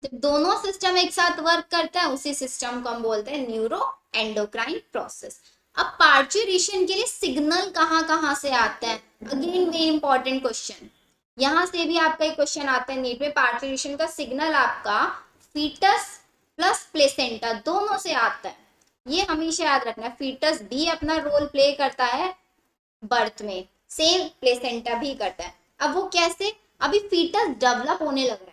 जब दोनों सिस्टम एक साथ वर्क करता है उसी सिस्टम को हम बोलते हैं न्यूरो एंडोक्राइन प्रोसेस। अब पार्चुरेशन के लिए सिग्नल कहाँ कहाँ से आता है? अगेन वेरी इंपॉर्टेंट क्वेश्चन, यहां से भी आपका एक क्वेश्चन आता है नीट में। पार्चुरेशन का सिग्नल आपका फीटस प्लस प्लेसेंटा दोनों से आता है, ये हमेशा याद रखना। फीटस भी अपना रोल प्ले करता है बर्थ में, सेम प्लेसेंटा भी करता है। अब वो कैसे? अभी फीटस डेवलप होने लग रहा है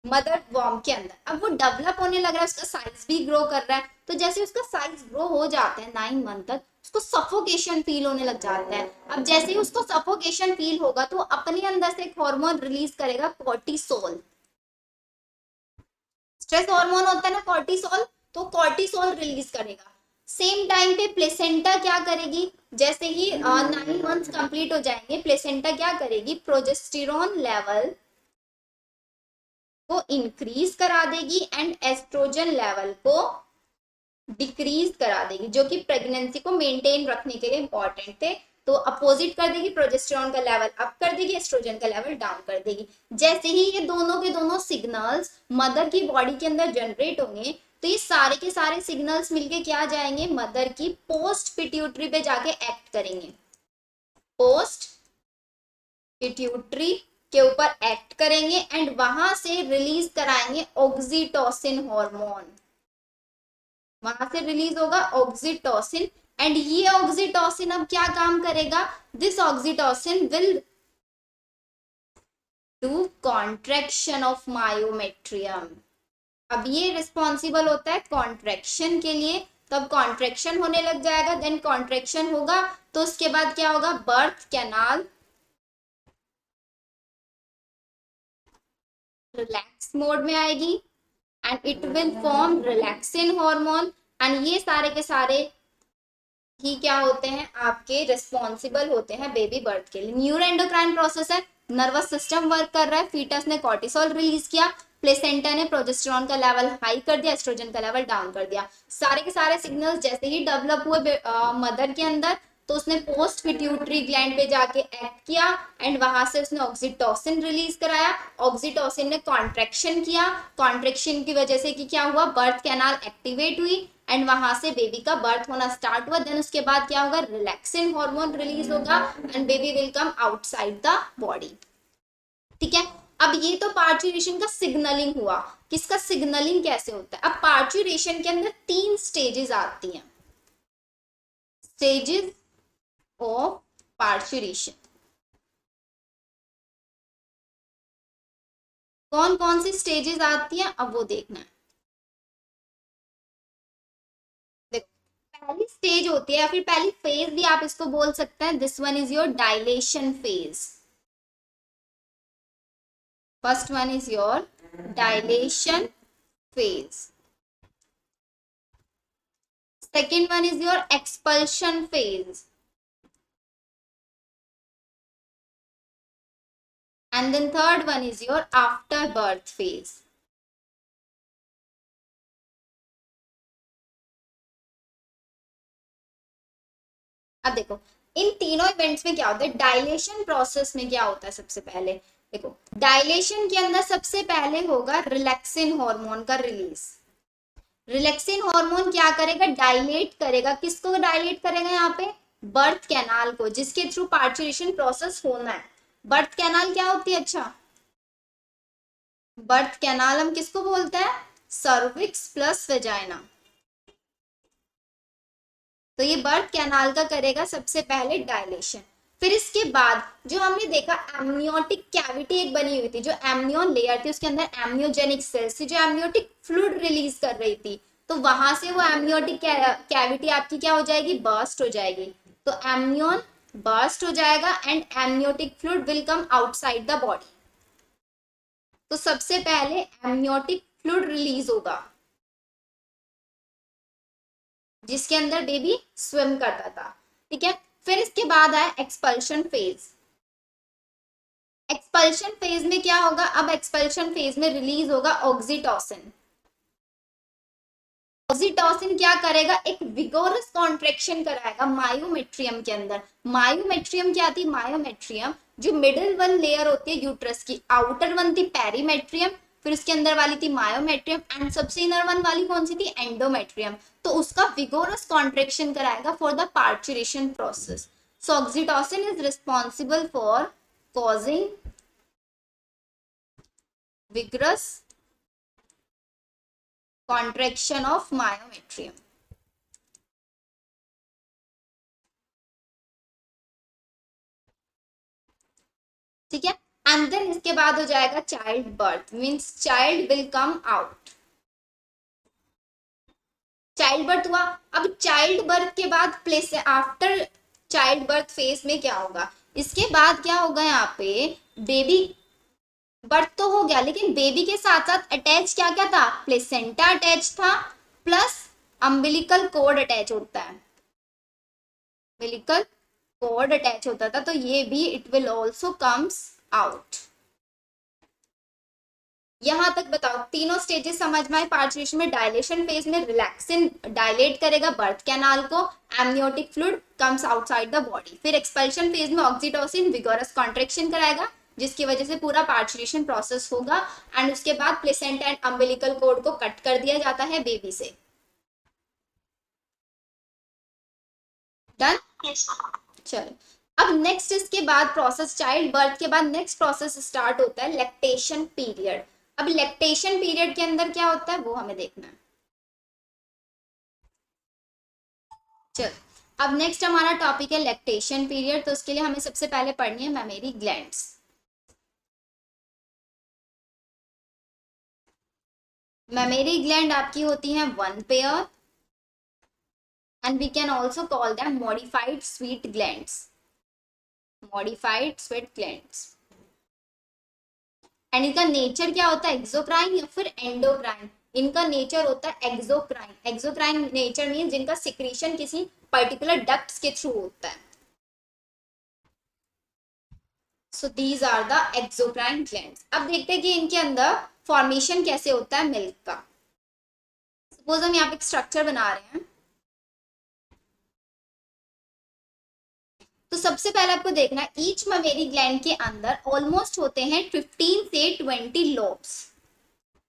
मदर वॉर्म के अंदर, अब वो डेवलप होने लग रहा है, उसका साइज भी ग्रो कर रहा है। तो जैसे उसका साइज ग्रो हो जाता है 9 मंथ तक, उसको सफोकेशन फील होने लग जाता है। अब जैसे ही उसको सफोकेशन फील होगा तो अपने अंदर से एक हार्मोन रिलीज करेगा, कॉर्टिसोल। स्ट्रेस हार्मोन होता है ना कॉर्टिसोल, तो कॉर्टिसोल रिलीज करेगा। सेम टाइम पे प्लेसेंटा क्या करेगी? जैसे ही 9 मंथ्स कंप्लीट हो जाएंगे, प्लेसेंटा क्या करेगी? प्रोजेस्टेरोन लेवल को इंक्रीज करा देगी एंड एस्ट्रोजन लेवल को डिक्रीज करा देगी, जो कि प्रेगनेंसी को मेंटेन रखने के लिए इंपॉर्टेंट थे। तो अपोजिट कर देगी, प्रोजेस्टेरॉन का लेवल अप कर देगी, एस्ट्रोजन का लेवल डाउन कर देगी। जैसे ही ये दोनों के दोनों सिग्नल्स मदर की बॉडी के अंदर जनरेट होंगे, तो ये सारे के सारे सिग्नल्स मिलके क्या जाएंगे? मदर की पोस्ट पिट्यूटरी पे जाके एक्ट करेंगे, पोस्ट पिट्यूटरी के ऊपर एक्ट करेंगे, एंड वहां से रिलीज कराएंगे ऑक्सीटोसिन हार्मोन। वहां से रिलीज होगा ऑक्सीटोसिन, एंड ये ऑक्सीटोसिन अब क्या काम करेगा? This oxytocin will do contraction of myometrium. अब ये रिस्पॉन्सिबल होता है कॉन्ट्रैक्शन के लिए, तब कॉन्ट्रैक्शन होने लग जाएगा। देन कॉन्ट्रैक्शन होगा तो उसके बाद क्या होगा? बर्थ कैनाल रिलैक्स मोड में आएगी, and it will form relaxin hormone, and ये सारे के सारे ही क्या होते हैं? आपके रिस्पॉन्सिबल होते हैं बेबी बर्थ के लिए। न्यूरो एंडोक्राइन प्रोसेस है, नर्वस सिस्टम वर्क कर रहा है, फीटस ने कॉर्टिसोल रिलीज किया, प्लेसेंटा ने प्रोजेस्टेरॉन का लेवल हाई कर दिया, एस्ट्रोजन का लेवल डाउन कर दिया। सारे के सारे सिग्नल्स जैसे ही डेवलप हुए मदर के अंदर, तो उसने पोस्ट पिट्यूटरी ग्लैंड पे जाके एक्ट किया एंड वहां से उसने ऑक्सीटोसिन रिलीज कराया। ऑक्सीटोसिन ने कॉन्ट्रेक्शन किया, कॉन्ट्रेक्शन की वजह से कि क्या हुआ, बर्थ कैनाल एक्टिवेट हुई एंड वहां से बेबी का बर्थ होना स्टार्ट हुआ। देन उसके बाद क्या होगा, रिलैक्सिन हार्मोन रिलीज होगा and baby will come outside the body. ठीक है, अब ये तो पार्चुरेशन का सिग्नलिंग हुआ। किसका सिग्नलिंग कैसे होता है? अब पार्चुरेशन के अंदर 3 स्टेजेस आती हैं, स्टेजेस ऑफ पार्चुरेशन। कौन कौन सी स्टेजेस आती हैं, अब वो देखना है। देखो, पहली स्टेज होती है या फिर पहली फेज भी आप इसको बोल सकते हैं, this one is your dilation phase. First one is your dilation phase. Second one is your expulsion phase. And then third one is your afterbirth phase. अब देखो इन तीनों इवेंट्स में क्या होता है, डायलेशन प्रोसेस में क्या होता है, सबसे पहले देखो डायलेशन के अंदर सबसे पहले होगा रिलैक्सिन हार्मोन का रिलीज। रिलैक्सिन हार्मोन क्या करेगा, डायलेट करेगा। किसको डायलेट करेगा, यहाँ पे बर्थ कैनाल को, जिसके थ्रू पार्चुरेशन प्रोसेस होना है। बर्थ कैनाल क्या होती है, अच्छा बर्थ कैनाल हम किसको बोलते हैं, सर्विक्स प्लस वेजाइना। तो ये बर्थ कैनाल का करेगा सबसे पहले डायलेशन। फिर इसके बाद जो हमने देखा एमनियोटिक कैविटी एक बनी हुई थी, जो एमनियोन लेयर थी उसके अंदर एमनियोजेनिक सेल्स थी जो एमनियोटिक फ्लूइड रिलीज कर रही थी। तो वहां से वो एमनियोटिक कैविटी आपकी क्या हो जाएगी, बर्स्ट हो जाएगी। तो एमनियोन बर्स्ट हो जाएगा and amniotic fluid will come outside the body. तो सबसे पहले एमनियोटिक फ्लूइड रिलीज होगा जिसके अंदर बेबी स्विम करता था। ठीक है, फिर इसके बाद आया एक्सपल्शन फेज। एक्सपल्शन फेज में क्या होगा, अब एक्सपल्शन फेज में रिलीज होगा ऑक्सीटोसिन। ऑक्सीटोसिन क्या करेगा, एक विगोरस कॉन्ट्रेक्शन कराएगा मायोमेट्रियम के अंदर। मायोमेट्रियम क्या थी, मायोमेट्रियम जो मिडिल वन लेयर होती है यूट्रस की, आउटर वन थी पेरीमेट्रियम, फिर उसके अंदर वाली थी मायोमेट्रियम एंड सबसे इनर वन वाली कौन सी थी, एंडोमेट्रियम। तो उसका विगोरस कॉन्ट्रेक्शन कराएगा for the parturition process. So oxytocin is responsible for causing vigorous contraction of myometrium। ठीक है, एंड देन इसके बाद हो जाएगा child birth, means child will come out. Child birth हुआ। अब चाइल्ड बर्थ के बाद place after child birth phase में क्या होगा, इसके बाद क्या होगा, यहाँ पे बेबी बर्थ तो हो गया लेकिन बेबी के साथ साथ अटैच क्या क्या था, प्लेसेंटा अटैच था प्लस अम्बिलिकल कोड अटैच होता है, अम्बिलिकल कोड अटैच होता था। तो ये भी it will also comes out. यहां तक बताओ तीनों स्टेजेस समझ में आए। पार्चुरेशन में डायलेशन फेज में रिलैक्सिन डायलेट करेगा बर्थ कैनाल को, amniotic fluid comes outside the body. फिर एक्सपल्शन फेज में ऑक्सीटोसिन विगोरस कॉन्ट्रेक्शन कराएगा जिसकी वजह से पूरा पार्चुरेशन प्रोसेस होगा एंड उसके बाद प्लेसेंटा एंड अम्बिलिकल कोड को कट कर दिया जाता है बेबी से। डन, चलो अब नेक्स्ट इसके बाद प्रोसेस, चाइल्ड बर्थ के बाद नेक्स्ट प्रोसेस स्टार्ट होता है लैक्टेशन पीरियड। अब लैक्टेशन पीरियड के अंदर क्या होता है वो हमें देखना है। चलो अब नेक्स्ट हमारा टॉपिक है लैक्टेशन पीरियड। तो उसके लिए हमें सबसे पहले पढ़नी है मैमेरी ग्लैंड्स। मैमेरी ग्लैंड आपकी होती हैं one pair and we can also call them modified sweat glands, modified sweat glands. And इनका नेचर क्या होता है, एक्सोक्राइन या फिर एंडोक्राइन। इनका नेचर होता है एक्सोक्राइन। एक्सोक्राइन नेचर मीन जिनका सिक्रीशन किसी पर्टिकुलर डक्ट्स के थ्रू होता है। So these are the exocrine glands. अब देखते हैं कि इनके अंदर फॉर्मेशन कैसे होता है मिल्क का। सपोज हम यहाँ पे एक स्ट्रक्चर बना रहे हैं, तो सबसे पहले आपको देखना है ईच ममेरी ग्लैंड के अंदर ऑलमोस्ट होते हैं 15 से 20 लोब्स,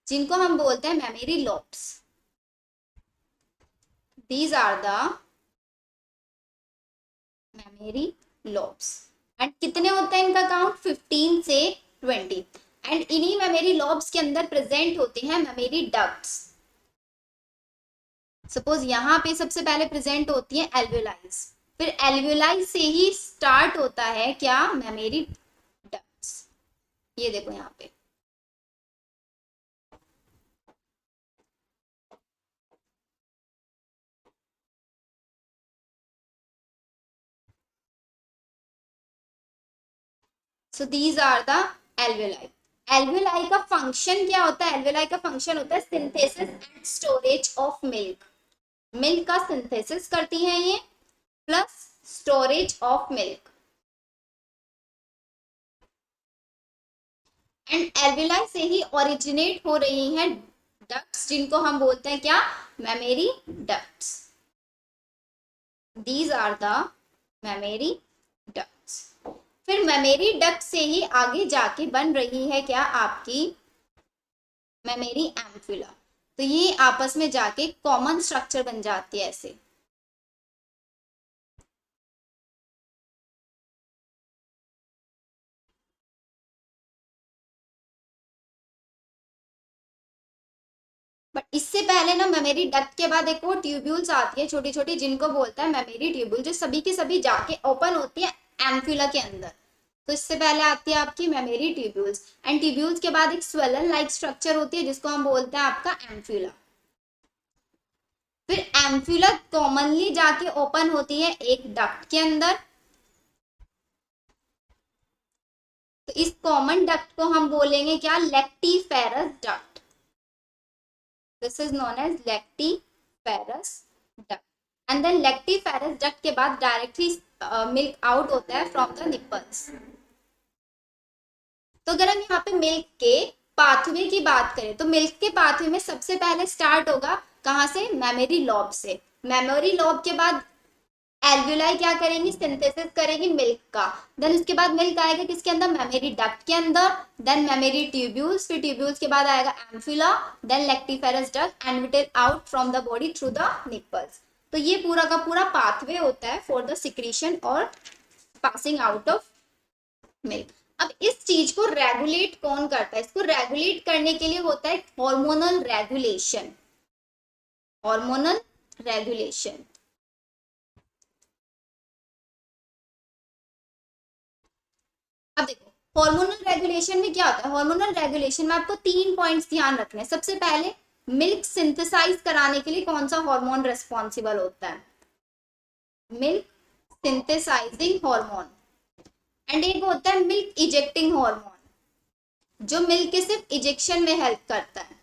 जिनको हम बोलते हैं mammary lobes. These are the mammary lobes. And कितने होते हैं इनका काउंट 15 से 20। एंड इन्हीं मेमोरी लोब्स के अंदर प्रेजेंट होते हैं मेमोरी डक्ट्स। सपोज यहाँ पे सबसे पहले प्रेजेंट होती है एल्वेलाइज, फिर एल्वेलाई से ही स्टार्ट होता है क्या मेमोरी डक्ट्स। ये देखो यहाँ पे so these are the alveoli. Alveoli का फंक्शन क्या होता है, एल्वेलाई का फंक्शन होता है synthesis and storage of milk. Milk का सिंथेसिस करती है ये, plus storage of milk. And alveoli से ही ओरिजिनेट हो रही हैं डक्ट्स, जिनको हम बोलते हैं क्या memory ducts. These are the memory ducts. फिर मेमोरी डक्ट से ही आगे जाके बन रही है क्या आपकी मेमोरी एम्फिला। तो ये आपस में जाके कॉमन स्ट्रक्चर बन जाती है ऐसे। बट इससे पहले ना मेमोरी डक्ट के बाद एक और ट्यूब्यूल्स आती है छोटी छोटी, जिनको बोलता है मेमोरी ट्यूब्यूल, जो सभी की सभी जाके ओपन होती है एम्फिला के अंदर। तो इससे पहले आती है आपकी मेमोरी ट्यूब्यूल्स, एंड ट्यूब्यूल्स के बाद एक स्वेलन लाइक स्ट्रक्चर होती है जिसको हम बोलते हैं आपका एम्फिला। फिर एम्फिला कॉमनली जाके ओपन होती है एक डक्ट के अंदर। तो इस कॉमन डक्ट को हम बोलेंगे क्या lactiferous duct. This is known as lactiferous duct. And then lactiferous duct के बाद डायरेक्टली मिल्क आउट होता है फ्रॉम द निपल्स। तो अगर हम यहाँ पे मिल्क के पाथवे की बात करें, तो मिल्क के पाथवे में सबसे पहले स्टार्ट होगा कहाँ से, मेमोरी लोब से। मेमोरी लोब के बाद एल्वेलाई क्या करेंगी, सिंथेसिस करेंगी मिल्क का। देन उसके बाद मिल्क आएगा किसके अंदर, मेमोरी डक्ट के अंदर। देन मेमोरी ट्यूब्यूल्स, फिर ट्यूब्यूल्स के बाद आएगा ampulla, then lactiferous duct and it is out from the body through the nipples. तो ये पूरा का पूरा पाथवे होता है फॉर द सिक्रीशन और पासिंग आउट ऑफ मिल्क। अब इस चीज को रेगुलेट कौन करता है, इसको रेगुलेट करने के लिए होता है हार्मोनल रेगुलेशन। Hormonal regulation. अब देखो हार्मोनल रेगुलेशन में क्या होता है, हार्मोनल रेगुलेशन में आपको 3 पॉइंट्स ध्यान रखने हैं। सबसे पहले मिल्क सिंथेसाइज कराने के लिए कौन सा हार्मोन रेस्पॉन्सिबल होता है, मिल्क सिंथेसाइजिंग हार्मोन। एंड एक होता है मिल्क इजेक्टिंग हार्मोन, जो मिल्क के सिर्फ इजेक्शन में हेल्प करता है।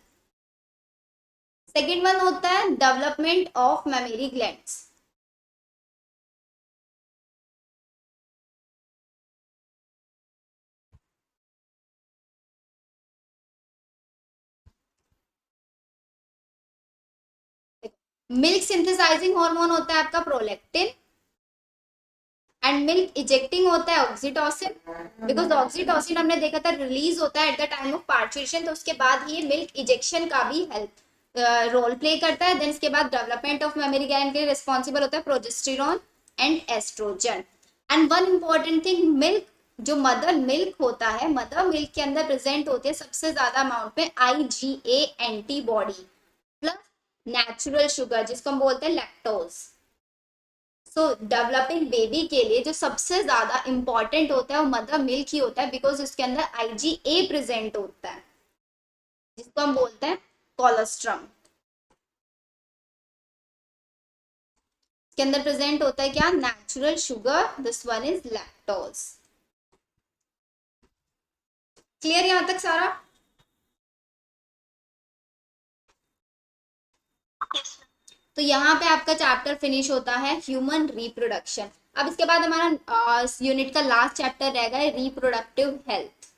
सेकेंड वन होता है development of mammary glands. Milk synthesising hormone होता है आपका प्रोलैक्टिन, एंड मिल्क इजेक्टिंग होता है ऑक्सीटोसिन। बिकॉज ऑक्सीटोसिन हमने देखा था रिलीज होता है at the time of parturition, तो उसके बाद ही मिल्क इजेक्शन का भी हेल्प रोल प्ले करता है। देन इसके बाद डेवलपमेंट ऑफ मेमोरी ग्लैंड के लिए रिस्पॉन्सिबल होता है progesterone and estrogen. And one important thing, milk जो मदर मिल्क होता है, मदर मिल्क के अंदर प्रेजेंट होती है सबसे ज्यादा अमाउंट में IgA antibody plus natural sugar, जिसको हम बोलते हैं लैक्टोज। सो डेवलपिंग बेबी के लिए जो सबसे ज्यादा इंपॉर्टेंट होता है वो मदर मिल्क ही होता है, बिकॉज उसके अंदर IgA प्रेजेंट होता है, जिसको हम बोलते हैं कोलेस्ट्रम। इसके अंदर प्रेजेंट होता है क्या, natural sugar, this one is lactose. Clear यहां तक सारा? तो यहाँ पे आपका चैप्टर फिनिश होता है ह्यूमन रिप्रोडक्शन। अब इसके बाद हमारा यूनिट का लास्ट चैप्टर रहेगा रिप्रोडक्टिव हेल्थ।